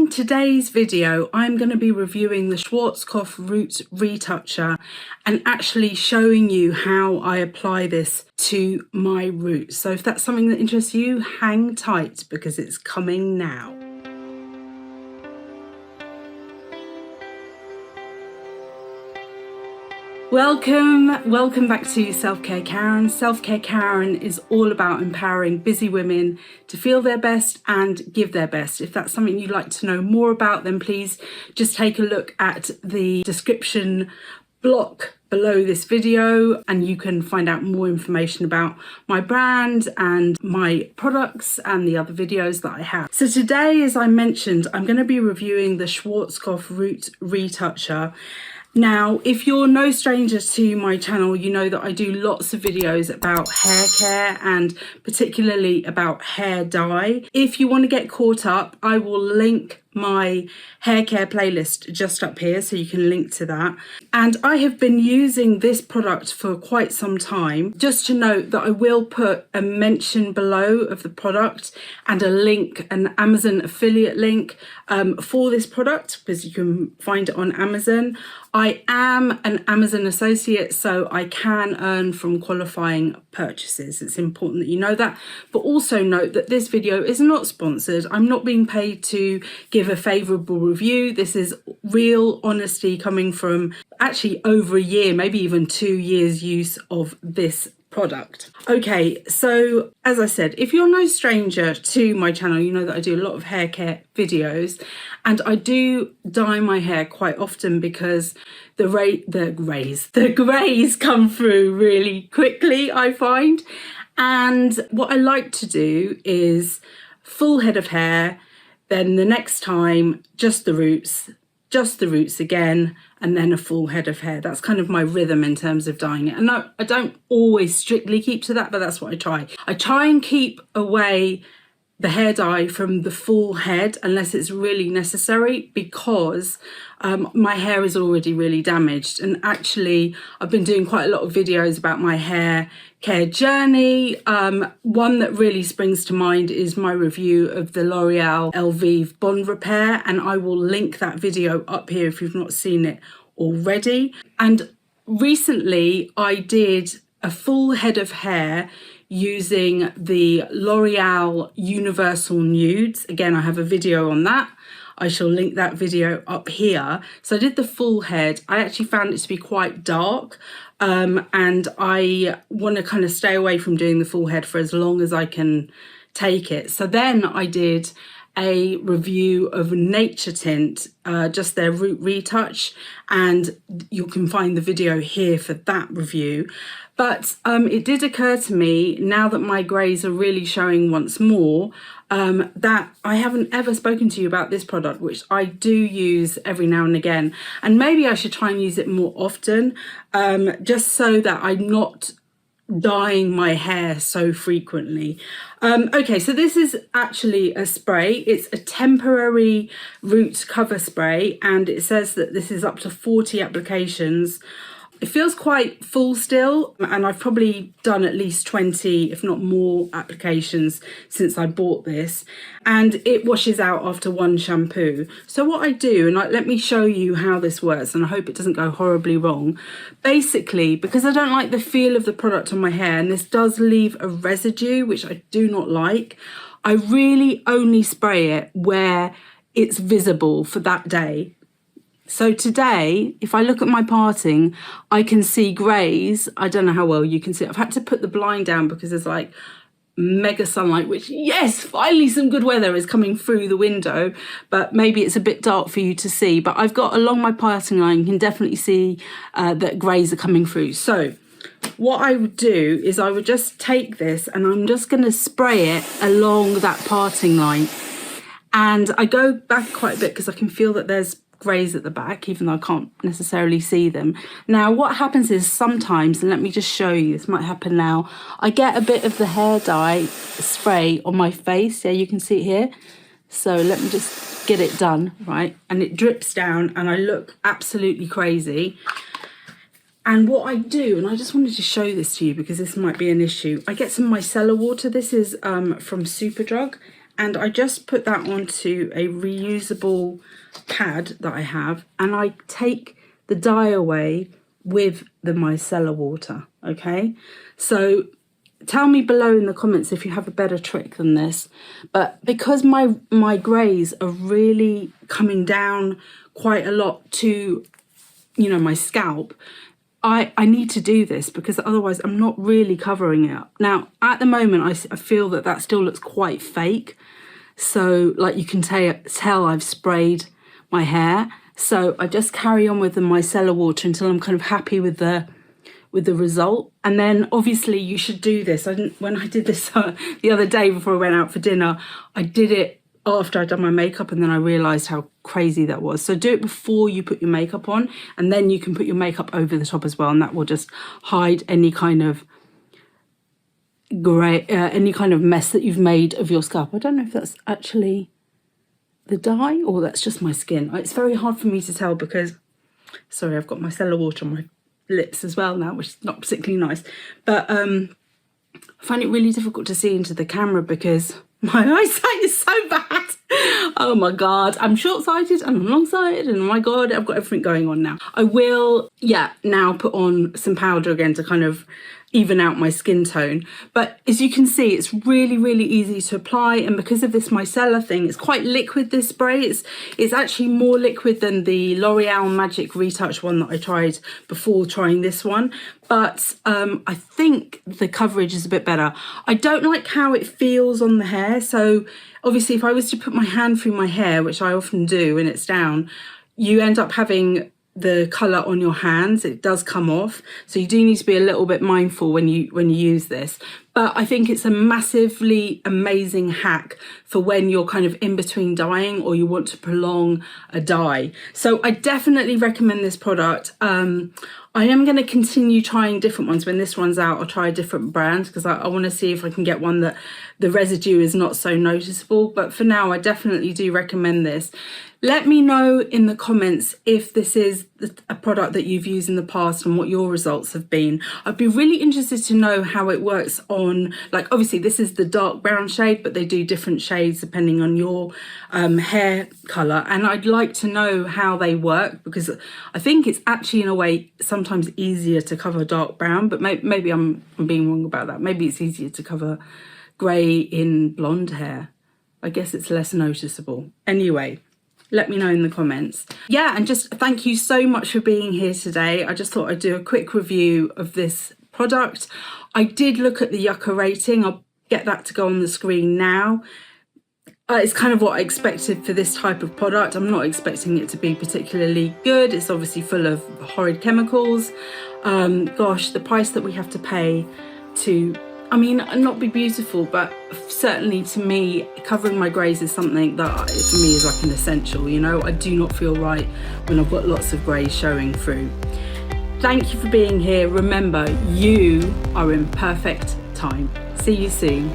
In today's video, I'm going to be reviewing the Schwarzkopf Root Retoucher and actually showing you how I apply this to my roots. So if that's something that interests you, hang tight because it's coming now. Welcome back to Selfcare Karen. Selfcare Karen is all about empowering busy women to feel their best and give their best. If that's something you'd like to know more about, then please just take a look at the description block below this video and you can find out more information about my brand and my products and the other videos that I have. So today, as I mentioned, I'm going to be reviewing the Schwarzkopf Root Retoucher. Now, if you're no stranger to my channel, you know that I do lots of videos about hair care and particularly about hair dye. If you want to get caught up, I will link my hair care playlist just up here so you can link to that. And I have been using this product for quite some time. Just to note that I will put a mention below of the product and a link, an Amazon affiliate link for this product because you can find it on Amazon. I am an Amazon associate, so I can earn from qualifying purchases. It's important that you know that, but also note that this video is not sponsored. I'm not being paid to give a favourable review. This is real honesty coming from actually over a year, maybe even 2 years use of this product. Okay, so as I said, if you're no stranger to my channel, you know that I do a lot of hair care videos and I do dye my hair quite often because the greys come through really quickly, I find. And what I like to do is full head of hair, then the next time just the roots again, and then a full head of hair. That's kind of my rhythm in terms of dyeing it. And no, I don't always strictly keep to that, but that's what I try. I try and keep away the hair dye from the full head unless it's really necessary because my hair is already really damaged. And actually, I've been doing quite a lot of videos about my hair care journey. One that really springs to mind is my review of the L'Oreal Elvive Bond Repair, and I will link that video up here if you've not seen it already. And recently I did a full head of hair using the L'Oreal Universal Nudes. Again, I have a video on that. I shall link that video up here. So I did the full head. I actually found it to be quite dark and I want to kind of stay away from doing the full head for as long as I can take it. So then I did a review of Nature Tint, just their Root Retouch, and you can find the video here for that review. But it did occur to me, now that my greys are really showing once more, that I haven't ever spoken to you about this product, which I do use every now and again. And maybe I should try and use it more often, just so that I'm not dyeing my hair so frequently. Okay, so this is actually a spray. It's a temporary root cover spray, and it says that this is up to 40 applications. It feels quite full still, and I've probably done at least 20, if not more, applications since I bought this, and it washes out after one shampoo. So what I do, and let me show you how this works, and I hope it doesn't go horribly wrong. Basically, because I don't like the feel of the product on my hair, and this does leave a residue, which I do not like, I really only spray it where it's visible for that day. So today, if I look at my parting, I can see greys. I don't know how well you can see it. I've had to put the blind down because there's like mega sunlight, which, yes, finally some good weather is coming through the window, but maybe it's a bit dark for you to see. But I've got along my parting line, you can definitely see that greys are coming through. So what I would do is I would just take this and I'm just going to spray it along that parting line. And I go back quite a bit because I can feel that there's greys at the back, even though I can't necessarily see them. Now what happens is sometimes, and let me just show you, this might happen now, I get a bit of the hair dye spray on my face. Yeah, you can see it here. So let me just get it done, right? And it drips down and I look absolutely crazy. And what I do, and I just wanted to show this to you because this might be an issue, I get some micellar water. This is from Superdrug, and I just put that onto a reusable pad that I have, and I take the dye away with the micellar water. Okay, so tell me below in the comments if you have a better trick than this. But because my greys are really coming down quite a lot to, you know, my scalp, I need to do this because otherwise I'm not really covering it up. Now, at the moment, I feel that still looks quite fake. So, like, you can tell I've sprayed my hair. So I just carry on with the micellar water until I'm kind of happy with the result. And then obviously you should do this. When I did this the other day before I went out for dinner, I did it after I'd done my makeup, and then I realised how crazy that was. So do it before you put your makeup on, and then you can put your makeup over the top as well, and that will just hide any kind of any kind of mess that you've made of your scalp. I don't know if that's actually the dye or that's just my skin. It's very hard for me to tell because, sorry, I've got micellar water on my lips as well now, which is not particularly nice. But I find it really difficult to see into the camera because my eyesight is so bad. Oh my God, I'm short-sighted and I'm long-sighted, and oh my God, I've got everything going on now. I will, now put on some powder again to kind of even out my skin tone. But as you can see, it's really, really easy to apply, and because of this micellar thing, it's quite liquid, this spray. It's actually more liquid than the L'Oreal Magic Retouch one that I tried before trying this one. But I think the coverage is a bit better. I don't like how it feels on the hair. So obviously if I was to put my hand through my hair, which I often do when it's down, you end up having the colour on your hands. It does come off, so you do need to be a little bit mindful when you use this. But I think it's a massively amazing hack for when you're kind of in between dyeing or you want to prolong a dye. So I definitely recommend this product. I am going to continue trying different ones. When this runs out, I'll try a different brand because I want to see if I can get one that the residue is not so noticeable. But for now, I definitely do recommend this. Let me know in the comments if this is a product that you've used in the past and what your results have been. I'd be really interested to know how it works on, like, obviously this is the dark brown shade, but they do different shades depending on your hair colour. And I'd like to know how they work because I think it's actually in a way sometimes easier to cover dark brown, but maybe I'm being wrong about that. Maybe it's easier to cover grey in blonde hair. I guess it's less noticeable. Anyway, let me know in the comments. Yeah, and just thank you so much for being here today. I just thought I'd do a quick review of this product. I did look at the Yucca rating. I'll get that to go on the screen now. It's kind of what I expected for this type of product. I'm not expecting it to be particularly good. It's obviously full of horrid chemicals. Gosh, the price that we have to pay to, I mean, not be beautiful, but certainly to me, covering my greys is something that for me is like an essential, you know. I do not feel right when I've got lots of greys showing through. Thank you for being here. Remember, you are in perfect time. See you soon.